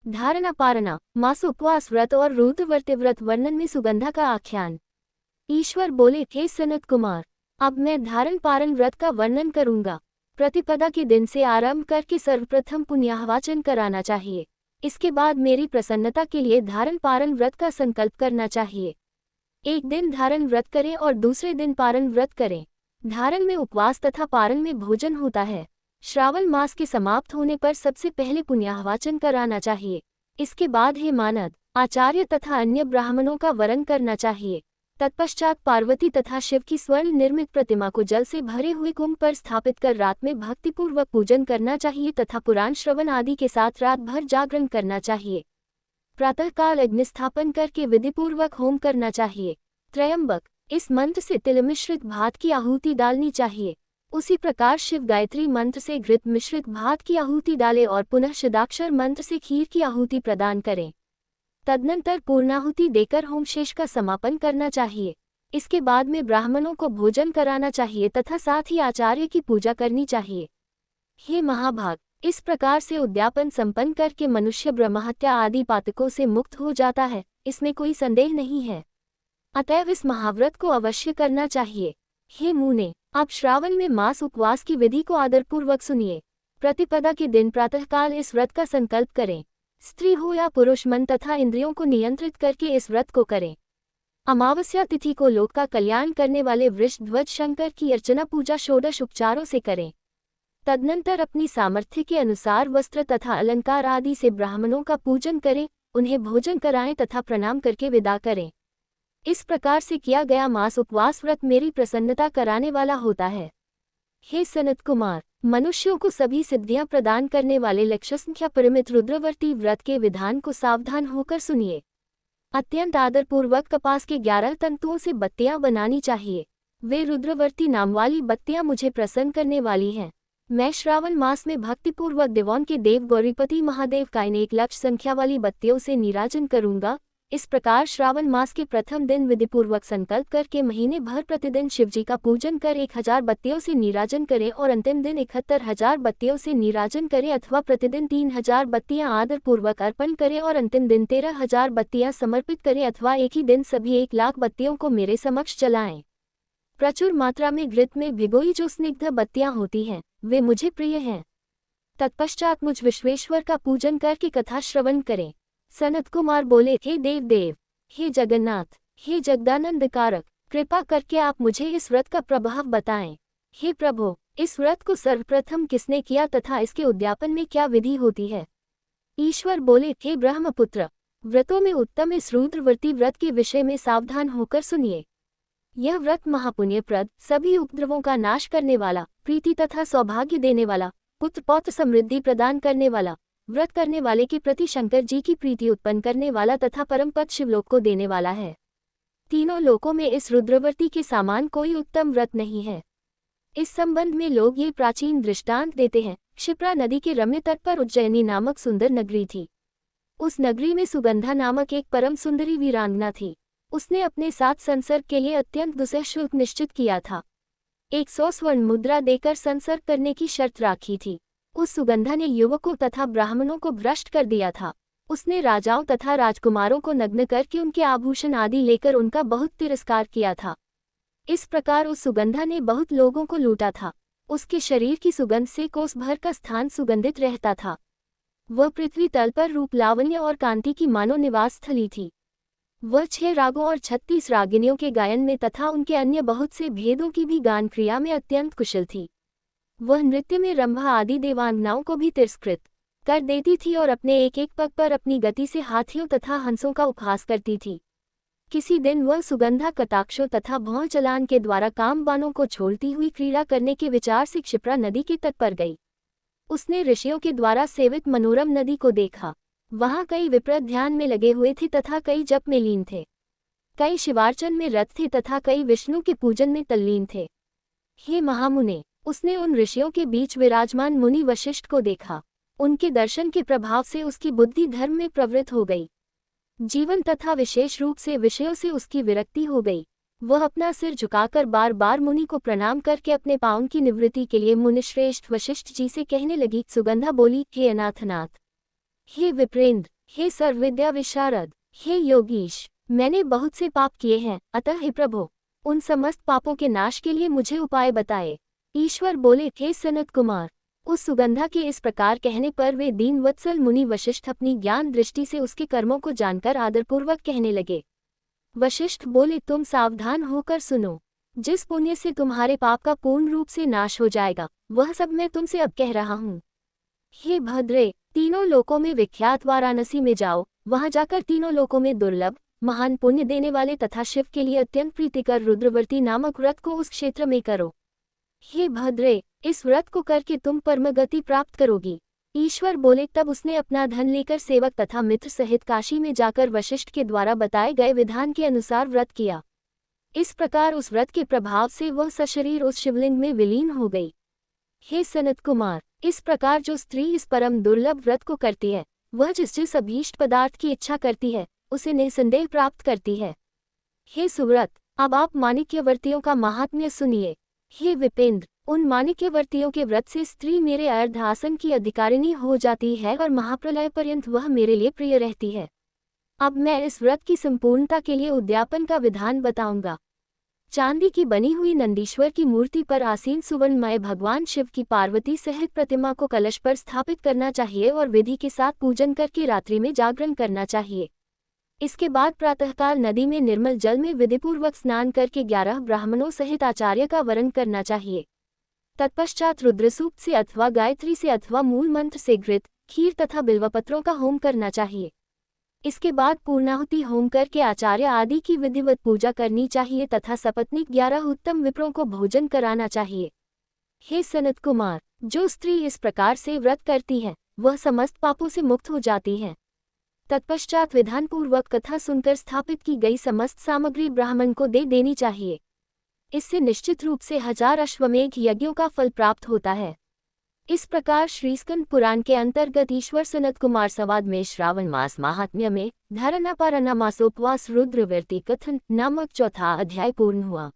धारणा पारणा, मास उपवास व्रत और रुद्रवर्ती व्रत वर्णन में सुगंधा का आख्यान। ईश्वर बोले, हे सनत कुमार, अब मैं धारण पारण व्रत का वर्णन करूंगा। प्रतिपदा के दिन से आरंभ करके सर्वप्रथम पुण्याहवाचन कराना चाहिए। इसके बाद मेरी प्रसन्नता के लिए धारण पारण व्रत का संकल्प करना चाहिए। एक दिन धारण व्रत करें और दूसरे दिन पारण व्रत करें। धारण में उपवास तथा पारण में भोजन होता है। श्रावण मास के समाप्त होने पर सबसे पहले पुण्याहवाचन कराना चाहिए। इसके बाद हे मानद, आचार्य तथा अन्य ब्राह्मणों का वरण करना चाहिए। तत्पश्चात पार्वती तथा शिव की स्वर्ण निर्मित प्रतिमा को जल से भरे हुए कुंभ पर स्थापित कर रात में भक्तिपूर्वक पूजन करना चाहिए तथा पुराण श्रवण आदि के साथ रात भर जागरण करना चाहिए। प्रातःकाल अग्निस्थापन करके विधिपूर्वक होम करना चाहिए। त्रयंबक, इस मंत्र से तिल मिश्रित भात की आहुति डालनी चाहिए। उसी प्रकार शिव गायत्री मंत्र से घृत मिश्रित भात की आहुति डालें और पुनः सिद्धाक्षर मंत्र से खीर की आहुति प्रदान करें। तदनंतर पूर्णाहुति देकर होम शेष का समापन करना चाहिए। इसके बाद में ब्राह्मणों को भोजन कराना चाहिए तथा साथ ही आचार्य की पूजा करनी चाहिए। हे महाभाग, इस प्रकार से उद्यापन संपन्न करके मनुष्य ब्रह्महत्या आदि पातकों से मुक्त हो जाता है, इसमें कोई संदेह नहीं है। अतएव इस महाव्रत को अवश्य करना चाहिए। हे मुने, आप श्रावण में मास उपवास की विधि को आदरपूर्वक सुनिए। प्रतिपदा के दिन प्रातःकाल इस व्रत का संकल्प करें। स्त्री हो या पुरुष मन तथा इंद्रियों को नियंत्रित करके इस व्रत को करें। अमावस्या तिथि को लोक का कल्याण करने वाले वृषध्वज शंकर की अर्चना पूजा षोडश उपचारों से करें। तदनंतर अपनी सामर्थ्य के अनुसार वस्त्र तथा अलंकार आदि से ब्राह्मणों का पूजन करें, उन्हें भोजन कराएं तथा प्रणाम करके विदा करें। इस प्रकार से किया गया मास उपवास व्रत मेरी प्रसन्नता कराने वाला होता है। हे सनत कुमार, मनुष्यों को सभी सिद्धियां प्रदान करने वाले लक्ष्य संख्या परिमित रुद्रवर्ती व्रत के विधान को सावधान होकर सुनिए। अत्यंत आदरपूर्वक कपास के 11 तंतुओं से बत्तियां बनानी चाहिए। वे रुद्रवर्ती नाम वाली बत्तियां मुझे प्रसन्न करने वाली हैं। मैं श्रावण मास में भक्तिपूर्वक देवों के देव गौरीपति महादेव का इन 1 लाख संख्या वाली बत्तियों से नीराजन करूंगा। इस प्रकार श्रावण मास के प्रथम दिन विधिपूर्वक संकल्प करके महीने भर प्रतिदिन शिवजी का पूजन कर 1000 बत्तियों से नीराजन करें और अंतिम दिन 71,000 बत्तियों से नीराजन करें, अथवा प्रतिदिन 3000 बत्तियां आदरपूर्वक अर्पण करें और अंतिम दिन 13,000 बत्तियां समर्पित करें, अथवा एक ही दिन सभी 1 लाख बत्तियों को मेरे समक्ष जलाएं। प्रचुर मात्रा में घृत में भिगोई जो स्निग्ध बत्तियां होती हैं, वे मुझे प्रिय हैं। तत्पश्चात मुझ विश्वेश्वर का पूजन करके कथा श्रवण करें। सनत कुमार बोले, हे देव, हे जगन्नाथ, हे जगदानंद कारक, कृपा करके आप मुझे इस व्रत का प्रभाव बताएं। हे प्रभु, इस व्रत को सर्वप्रथम किसने किया तथा इसके उद्यापन में क्या विधि होती है? ईश्वर बोले, हे ब्रह्मपुत्र, व्रतों में उत्तम इस रुद्रवर्ती व्रत के विषय में सावधान होकर सुनिए। यह व्रत महापुण्यप्रद, सभी उपद्रवों का नाश करने वाला, प्रीति तथा सौभाग्य देने वाला, पुत्र पौत्र समृद्धि प्रदान करने वाला, व्रत करने वाले के प्रति शंकर जी की प्रीति उत्पन्न करने वाला तथा परम पद शिवलोक को देने वाला है। तीनों लोकों में इस रुद्रवर्ती के समान कोई उत्तम व्रत नहीं है। इस संबंध में लोग ये प्राचीन दृष्टांत देते हैं। क्षिप्रा नदी के रम्य तट पर उज्जैनी नामक सुंदर नगरी थी। उस नगरी में सुगंधा नामक एक परम सुंदरी वीरांगना थी। उसने अपने साथ संसर्ग के लिए अत्यंत दुसह शुल्क निश्चित किया था। 100 स्वर्ण मुद्रा देकर संसर्ग करने की शर्त राखी थी। उस सुगंधा ने युवकों तथा ब्राह्मणों को भ्रष्ट कर दिया था। उसने राजाओं तथा राजकुमारों को नग्न करके उनके आभूषण आदि लेकर उनका बहुत तिरस्कार किया था। इस प्रकार उस सुगंधा ने बहुत लोगों को लूटा था। उसके शरीर की सुगंध से कोस भर का स्थान सुगंधित रहता था। वह पृथ्वी तल पर रूप लावण्य और कांति की मानो निवास स्थली थी। वह 6 रागों और 36 रागिनियों के गायन में तथा उनके अन्य बहुत से भेदों की भी गान क्रिया में अत्यंत कुशल थी। वह नृत्य में रंभा आदि देवांगनाओं को भी तिरस्कृत कर देती थी और अपने एक एक पग पर अपनी गति से हाथियों तथा हंसों का उपहास करती थी। किसी दिन वह सुगंधा कटाक्षों तथा भौं चलान के द्वारा कामबानों को छोड़ती हुई क्रीड़ा करने के विचार से क्षिप्रा नदी के तट पर गई। उसने ऋषियों के द्वारा सेवित मनोरम नदी को देखा। वहां कई विप्र ध्यान में लगे हुए थे तथा कई जप में लीन थे। कई शिवार्चन में रत थे तथा कई विष्णु के पूजन में तल्लीन थे। हे महामुने, उसने उन ऋषियों के बीच विराजमान मुनि वशिष्ठ को देखा। उनके दर्शन के प्रभाव से उसकी बुद्धि धर्म में प्रवृत्त हो गई। जीवन तथा विशेष रूप से विषयों से उसकी विरक्ति हो गई। वह अपना सिर झुकाकर बार बार मुनि को प्रणाम करके अपने पाँव की निवृत्ति के लिए मुनिश्रेष्ठ वशिष्ठ जी से कहने लगी। सुगंधा बोली, हे अनाथनाथ, हे विप्रेंद्र, हे सर्वविद्या विशारद, हे योगीश, मैंने बहुत से पाप किए हैं, अतः हे प्रभु, उन समस्त पापों के नाश के लिए मुझे उपाय बताए। ईश्वर बोले, हे सनत कुमार। उस सुगंधा के इस प्रकार कहने पर वे दीनवत्सल मुनि वशिष्ठ अपनी ज्ञान दृष्टि से उसके कर्मों को जानकर आदरपूर्वक कहने लगे। वशिष्ठ बोले, तुम सावधान होकर सुनो। जिस पुण्य से तुम्हारे पाप का पूर्ण रूप से नाश हो जाएगा, वह सब मैं तुमसे अब कह रहा हूँ। हे भद्रे, तीनों लोकों में विख्यात वाराणसी में जाओ, वहां जाकर तीनों लोकों में दुर्लभ, महान पुण्य देने वाले तथा शिव के लिए अत्यंत प्रीतिकर रुद्रवर्ती नामक व्रत को उस क्षेत्र में करो। हे भद्रे, इस व्रत को करके तुम परमगति प्राप्त करोगी। ईश्वर बोले, तब उसने अपना धन लेकर सेवक तथा मित्र सहित काशी में जाकर वशिष्ठ के द्वारा बताए गए विधान के अनुसार व्रत किया। इस प्रकार उस व्रत के प्रभाव से वह सशरीर उस शिवलिंग में विलीन हो गई। हे सनत कुमार, इस प्रकार जो स्त्री इस परम दुर्लभ व्रत को करती है, वह जिस अभीष्ट पदार्थ की इच्छा करती है, उसे निसंदेह प्राप्त करती है। हे सुव्रत, अब आप माणिक्यवर्तियों का महात्म्य सुनिए। हे विपेंद्र, उन माणिक्यवर्तियों के व्रत से स्त्री मेरे अर्ध आसन की अधिकारिणी हो जाती है और महाप्रलय पर्यंत वह मेरे लिए प्रिय रहती है। अब मैं इस व्रत की संपूर्णता के लिए उद्यापन का विधान बताऊंगा। चांदी की बनी हुई नंदीश्वर की मूर्ति पर आसीन सुवर्णमय भगवान शिव की पार्वती सहित प्रतिमा को कलश पर स्थापित करना चाहिए और विधि के साथ पूजन करके रात्रि में जागरण करना चाहिए। इसके बाद प्रातःकाल नदी में निर्मल जल में विधिपूर्वक स्नान करके 11 ब्राह्मणों सहित आचार्य का वरण करना चाहिए। तत्पश्चात रुद्रसूक्त से अथवा गायत्री से अथवा मूल मंत्र से घृत, खीर तथा बिल्वपत्रों का होम करना चाहिए। इसके बाद पूर्णाहुति होम करके आचार्य आदि की विधिवत पूजा करनी चाहिए तथा सपत्नीक 11 उत्तम विप्रों को भोजन कराना चाहिए। हे सनत कुमार, जो स्त्री इस प्रकार से व्रत करती है, वह समस्त पापों से मुक्त हो जाती है। तत्पश्चात विधानपूर्वक कथा सुनकर स्थापित की गई समस्त सामग्री ब्राह्मण को दे देनी चाहिए। इससे निश्चित रूप से 1000 अश्वमेघ यज्ञों का फल प्राप्त होता है। इस प्रकार श्रीस्कंद पुराण के अंतर्गत ईश्वर सनत कुमार संवाद में श्रावण मास महात्म्य में धारणापारणा मासोपवास रुद्रवर्ती कथन नामक चौथा अध्याय पूर्ण हुआ।